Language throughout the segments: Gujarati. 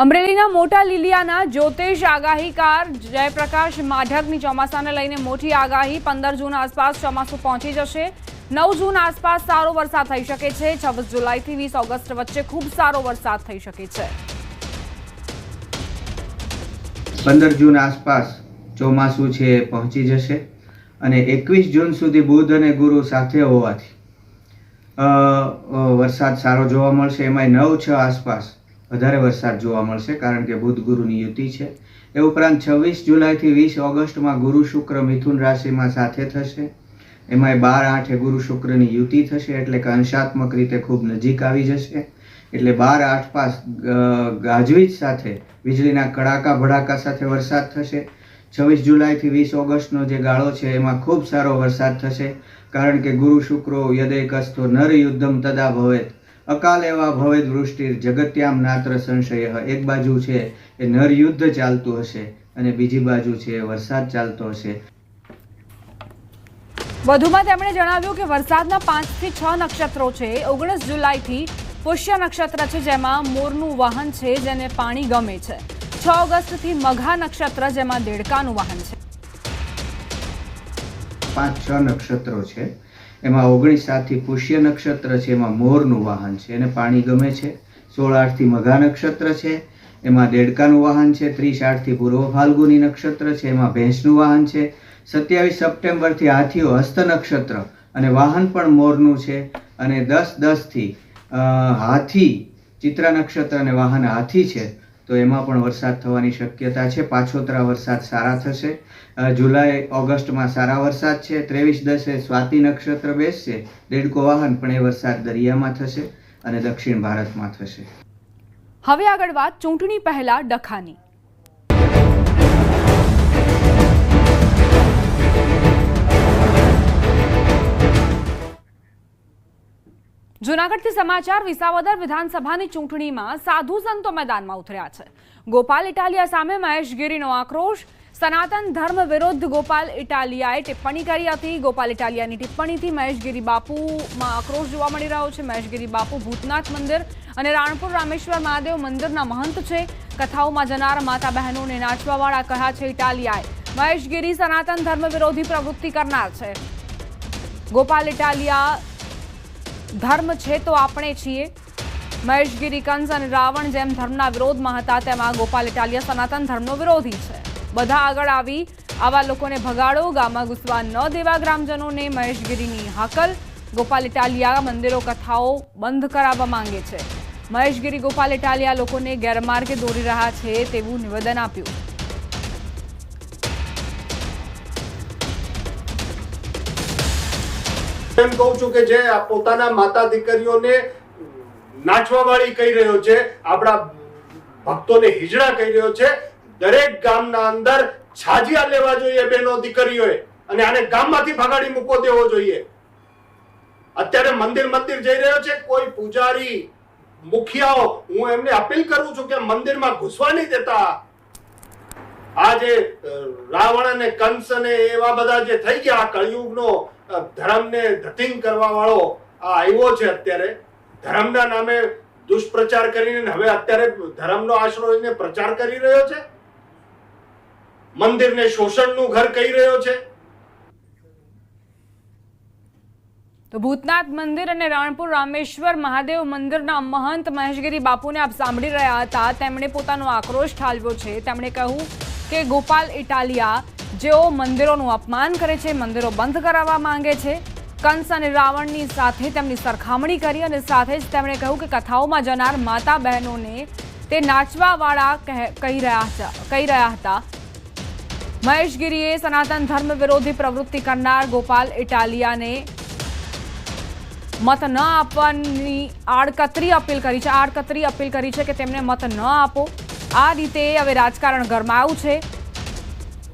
અમરેલીના મોટા લીલિયાના જ્યોતિષ આગાહીકાર જયપ્રકાશ માઢકની ચોમાસાને લઈને મોટી આગાહી 15 જૂન આસપાસ ચોમાસું પહોંચી જશે। 9 જૂન આસપાસ સારો વરસાદ થઈ શકે છે। 26 જુલાઈથી 20 ઓગસ્ટ વચ્ચે ખૂબ સારો વરસાદ થઈ શકે છે। 15 જૂન આસપાસ ચોમાસું છે પહોંચી જશે અને 21 જૂન સુધી બુધ અને ગુરુ સાથે હોવાથી વરસાદ સારો જોવા મળશે। એમાંય 9-6 આસપાસ વધારે વરસાદ જોવા મળશે કારણ કે બુધ ગુરુની યુતિ છે। એ ઉપરાંત 26 જુલાઈથી 20 ઓગસ્ટમાં ગુરુ શુક્ર મિથુન રાશિમાં સાથે થશે। એમાંય 12-8 ગુરુ શુક્રની યુતિ થશે એટલે કે અંશાત્મક રીતે ખૂબ નજીક આવી જશે। એટલે 12-8 પાસ ગાજવીજ સાથે વીજળીના કડાકા ભડાકા સાથે વરસાદ થશે। 26 જુલાઈથી 20 ઓગસ્ટનો જે ગાળો છે એમાં ખૂબ સારો વરસાદ થશે કારણ કે ગુરુ શુક્રો યદેકસ્તો નર યુદ્ધમ તદા ભવેત અકાલ એવા ભવેદ વૃષ્ટિર જગત્યામ નાત્ર સંશય। એક બાજુ છે એ નર યુદ્ધ ચાલતું હશે અને બીજી બાજુ છે વરસાદ ચાલતો હશે। વધુમાં તેમણે જણાવ્યું કે વરસાદના 5 થી 6 નક્ષત્રો છે। 19 જુલાઈથી પુષ્ય નક્ષત્ર છે જેમાં મોરનું વાહન છે જેને પાણી ગમે છે। 6 ઓગસ્ટથી મઘા નક્ષત્ર જેમાં દેડકાનું વાહન છે। 5-6 નક્ષત્રો છે એમાં 19-7થી પુષ્ય નક્ષત્ર છે એમાં મોરનું વાહન છે એને પાણી ગમે છે। 16-8થી મઘા નક્ષત્ર છે એમાં દેડકાનું વાહન છે। 30-8થી પૂર્વ ફાલ્ગુની નક્ષત્ર છે એમાં ભેંસનું વાહન છે। 27 સપ્ટેમ્બરથી હાથીઓ હસ્ત નક્ષત્ર અને વાહન પણ મોરનું છે અને 10-10થી હાથી ચિત્રા નક્ષત્ર અને વાહન હાથી છે તો એમાં પણ વરસાદ થવાની શક્યતા છે। પાછોતરા વરસાદ સારા થશે। જુલાઈ ઓગસ્ટમાં સારા વરસાદ છે। 23-10એ સ્વાતિ નક્ષત્ર બેસશે દેડકો વાહન પણ એ વરસાદ દરિયામાં થશે અને દક્ષિણ ભારતમાં થશે। હવે આગળ વાત ચૂંટણી પહેલા ડખાની। જૂનાગઢથી સમાચાર। વિસાવદર વિધાનસભાની ચૂંટણીમાં સાધુ સંતો મેદાનમાં ઉતર્યા છે। ગોપાલ ઇટાલિયા સામે મહેશ ગીરીનો આક્રોશ। સનાતન ધર્મ વિરુદ્ધ ગોપાલ ઇટાલિયાએ ટિપ્પણી કરી હતી। ગોપાલ ઇટાલિયાની ટિપ્પણીથી મહેશ ગીરી બાપુમાં આક્રોશ જોવા મળી રહ્યો છે। મહેશ ગીરી બાપુ ભૂતનાથ મંદિર અને રાણપુર રામેશ્વર મહાદેવ મંદિરના મહંત છે। કથાઓમાં જનાર માતા બહેનોને નાચવાવાળા કહ્યા છે ઇટાલિયાએ। મહેશ ગીરી સનાતન ધર્મ વિરોધી પ્રવૃત્તિ કરનાર છે। ગોપાલ ઇટાલિયા ધર્મ છે તો આપણે છીએ। મહેશ ગીરી કંસ અને રાવણ જેમ ધર્મના વિરોધમાં હતા તેમાં ગોપાલ ઇટાલિયા સનાતન ધર્મનો વિરોધી છે। બધા આગળ આવી આવા લોકોને ભગાડો, ગામમાં ઘૂસવા ન દેવા ગ્રામજનોને મહેશ ગીરીની હાકલ। ગોપાલ ઇટાલિયા મંદિરો કથાઓ બંધ કરાવવા માંગે છે। મહેશ ગીરી ગોપાલ ઇટાલિયા લોકોને ગેરમાર્ગે દોરી રહ્યા છે તેવું નિવેદન આપ્યું। એમ કહું છું કે જે પોતાના માતા દીકરીઓને નાચવાવાળી કહી રહ્યો છે, આપણા ભક્તોને હિજડા કહી રહ્યો છે, દરેક ગામના અંદર છાજિયા લેવા જોઈએ બહેનો દીકરીઓએ અને આને ગામમાંથી ભગાડી મૂકો દેવો જોઈએ। અત્યારે મંદિર જઈ રહ્યો છે કોઈ પૂજારી મુખિયાઓ, હું એમને અપીલ કરું છું કે મંદિરમાં ઘૂસવા નહીં દેતા। આ જે રાવણ અને કંસ અને એવા બધા જે થઈ ગયા કળિયુગનો ધર્મને ધતિંગ કરવા વાળો આ આવ્યો છે અત્યારે ધર્મના નામે દુષ્પ્રચાર કરીને હવે અત્યારે ધર્મનો આશરો લઈને પ્રચાર કરી રહ્યો છે। મંદિરને શોષણનું ઘર કહી રહ્યો છે। તો ભૂતનાથ મંદિર અને રાણપુર રામેશ્વર મહાદેવ મંદિરના મહંત મહેશ ગીરી બાપુને આપ સાંભળી રહ્યા હતા। તેમણે પોતાનો આક્રોશ ઠાલવ્યો છે। તેમણે કહ્યું કે ગોપાલ ઇટાલિયા જેઓ મંદિરોનું અપમાન કરે છે, મંદિરો બંધ કરાવવા માંગે છે, કંસ અને રાવણની સાથે તેમની સરખામણી કરી અને સાથે જ તેમણે કહ્યું કે કથાઓમાં જનાર માતા બહેનોને તે નાચવાવાળા કહી રહ્યા હતા। મહેશ ગીરીએ સનાતન ધર્મ વિરોધી પ્રવૃત્તિ કરનાર ગોપાલ ઇટાલિયાને મત ન આપવાની આડકતરી અપીલ કરી છે કે તેમને મત ન આપો। આ રીતે હવે રાજકારણ ગરમાયું છે।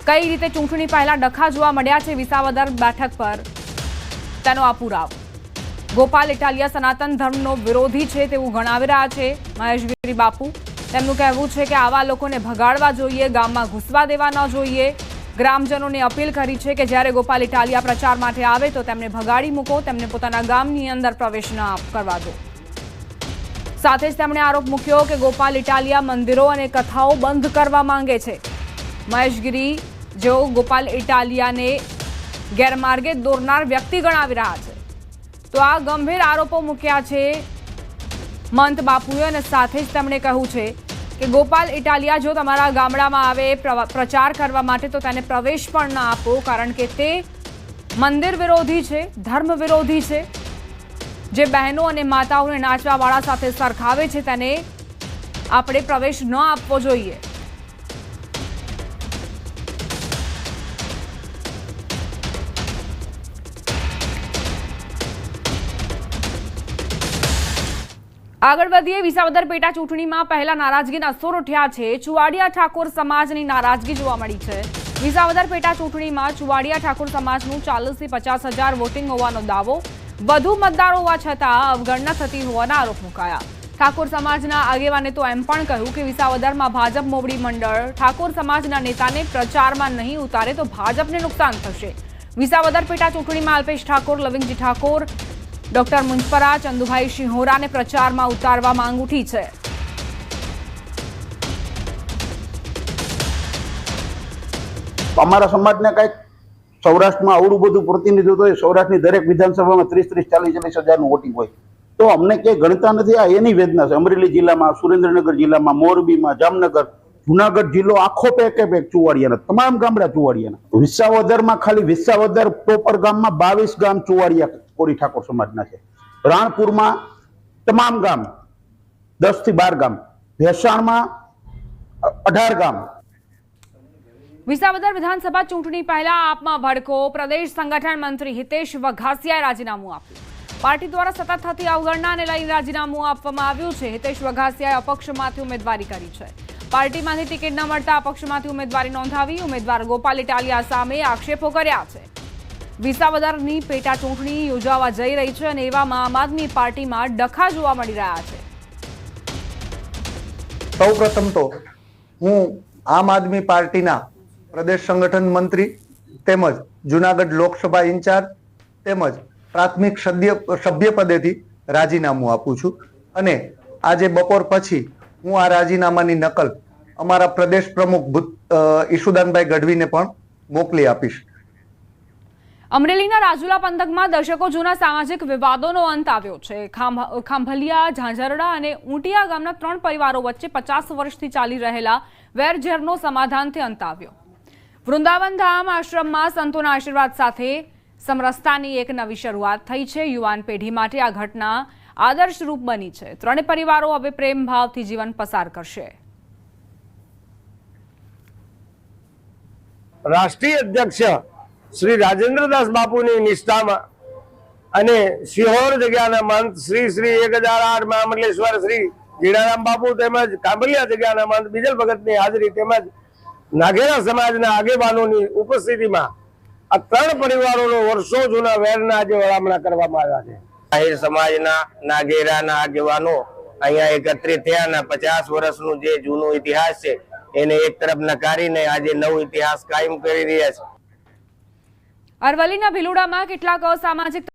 કઈ રીતે ચૂંટણી પહેલા ડખા જોવા મળ્યા છે વિસાવદર બેઠક પર તેનો આ પુરાવો। ગોપાલ ઇટાલિયા સનાતન ધર્મનો વિરોધી છે તેવું ગણાવી રહ્યા છે મહેશ ગીરી બાપુ। તેમનું કહેવું છે કે આવા લોકોને ભગાડવા જોઈએ, ગામમાં ઘૂસવા દેવા ન જોઈએ। ગ્રામજનોને અપીલ કરી છે કે જ્યારે ગોપાલ ઇટાલિયા પ્રચાર માટે આવે તો તેમને ભગાડી મૂકો, તેમને પોતાના ગામની અંદર પ્રવેશ ન કરવા દો। સાથે જ તેમણે આરોપ મૂક્યો કે ગોપાલ ઇટાલિયા મંદિરો અને કથાઓ બંધ કરવા માંગે છે. મહેશ ગીરી જેઓ ગોપાલ ઇટાલિયાને ગેરમાર્ગે દોરનાર વ્યક્તિ ગણાવી રહ્યા છે. તો આ ગંભીર આરોપો મૂક્યા છે મંત બાપુએ અને સાથે જ તેમણે કહ્યું છે કે ગોપાલ ઇટાલિયા જો તમારા ગામડામાં આવે પ્રચાર કરવા માટે તો તેને પ્રવેશ પણ ના આપો, કારણ કે તે મંદિર વિરોધી છે, ધર્મ વિરોધી છે. જે બહેનો અને માતાઓને નાચવાવાળા સાથે સરખાવે છે તેને આપણે પ્રવેશ ન આપવો જોઈએ. આગળ વધીએ. વિસાવદર પેટા ચૂંટણીમાં પહેલા નારાજગીના સૂર ઉઠ્યા છે. ચુવાડિયા ઠાકોર સમાજની નારાજગી જોવા મળી છે. વિસાવદર પેટા ચૂંટણીમાં ચુવાડિયા ઠાકોર સમાજનું 40 થી 50,000 વોટિંગ હોવાનો દાવો, વધુ મતદારો હોવા છતાં અવગણના થતી હોવાના આરોપ મુકાયા. ઠાકોર સમાજના આગેવાને તો એમ પણ કહ્યું કે વિસાવદરમાં ભાજપ મોવડી મંડળ ઠાકોર સમાજના નેતાને પ્રચારમાં નહીં ઉતારે તો ભાજપને નુકસાન થશે. વિસાવદર પેટા ચૂંટણીમાં અલ્પેશ ઠાકોર, લવિંગજી ઠાકોર, ડોક્ટર મુંજપરા, ચંદુભાઈ શિહોરાને પ્રચારમાં ઉતારવા માંગ ઉઠી છે. અમારા સમાજને કંઈક સૌરાષ્ટ્રમાં આવડું બધું પ્રતિનિધિત્વ હોય, સૌરાષ્ટ્રની દરેક વિધાનસભામાં 30-40 હજારનું વોટિંગ હોય, તો અમને ક્યાંય ગણતા નથી. આ એની વેદના છે. અમરેલી જિલ્લામાં, સુરેન્દ્રનગર જિલ્લામાં, મોરબીમાં, જામનગર, જુનાગઢ જિલ્લો આખો પેકે પેક ચુવાડિયાના, તમામ ગામડા ચુવાડિયાના. વિસાવદરમાં ખાલી વિસાવદર પ્રોપર ગામમાં 22 ગામ ચુવાડિયા કોળી ઠાકોર સમાજના છે. રાણપુરમાં તમામ ગામ 10 થી 12 ગામ, ભેસાણમાં 18 ગામ. વિસાવદર વિધાનસભા ચૂંટણી પહેલા આપમાં ભડકો. પ્રદેશ સંગઠન મંત્રી હિતેશ વઘાસિયાએ રાજીનામું આપ્યું. પાર્ટી દ્વારા સતત થતી અવગણનાને લઈને રાજીનામું આપવામાં આવ્યું છે. હિતેશ વઘાસિયાએ અપક્ષમાંથી ઉમેદવારી કરી છે. પાર્ટીમાંથી ટિકિટ ન મળતા અપક્ષમાંથી ઉમેદવારી નોંધાવી. ઉમેદવાર ગોપાલ ઇટાલિયા સામે આક્ષેપો કર્યા છે. વિસાવદરની પેટા ચૂંટણી યોજાવા જઈ રહી છે અને એવામાં આમ આદમી પાર્ટીમાં ડખા જોવા મળી રહ્યા છે. સૌપ્રથમ તો હું આમ આદમી પાર્ટીના પ્રદેશ સંગઠન મંત્રી તેમજ જુનાગઢ લોકસભા ઇન્ચાર્જ તેમજ પ્રાથમિક સભ્ય પદેથી રાજીનામું આપું છું અને આજે બપોર પછી હું આ રાજીનામાની નકલ અમારા પ્રદેશ પ્રમુખ ઈશુદાનભાઈ ગઢવીને પણ મોકલી આપીશ. અમરેલીના રાજુલા પંથકમાં દશકો જૂના સામાજિક વિવાદોનો અંત આવ્યો છે. ખાંભલિયા, ઝાંઝરડા અને ઊંટિયા ગામના 3 પરિવારો વચ્ચે 50 વર્ષથી ચાલી રહેલા વેરઝેરનો સમાધાનથી અંત આવ્યો. વૃંદાવન ધામ આશ્રમમાં સંતોના આશીર્વાદ સાથે સમરસતાની એક નવી શરૂઆત થઈ છે. યુવાન પેઢી માટે આ ઘટના આદર્શરૂપ બની છે. 3 પરિવારો હવે પ્રેમ ભાવથી જીવન પસાર કરશે. રાષ્ટ્રીય અધ્યક્ષ શ્રી રાજેન્દ્રદાસ બાપુની નિષ્ઠામાં અને સિહોર જગ્યાના મંત શ્રી 1008 મહામંડલેશ્વર શ્રી જીણારામ બાપુ તેમજ કાંબલિયા જગ્યાના મંત બીજલ ભગતની હાજરી તેમજ નાઘેરા સમાજના આગેવાનોની ઉપસ્થિતિમાં આ 3 પરિવારોનો વર્ષો જૂના વેરના આજે વળામણા કરવામાં આવ્યા છે. આહિર સમાજના નાઘેરાના આગેવાનો અહીંયા એકત્રિત થયા અને 50 વર્ષનું જે જૂનો ઇતિહાસ છે એને એક તરફ નકારીને આજે નવો ઇતિહાસ કાયમ કરી રહ્યા છે. અરવલ્લીના ભિલોડામાં કેટલાક અસામાજિક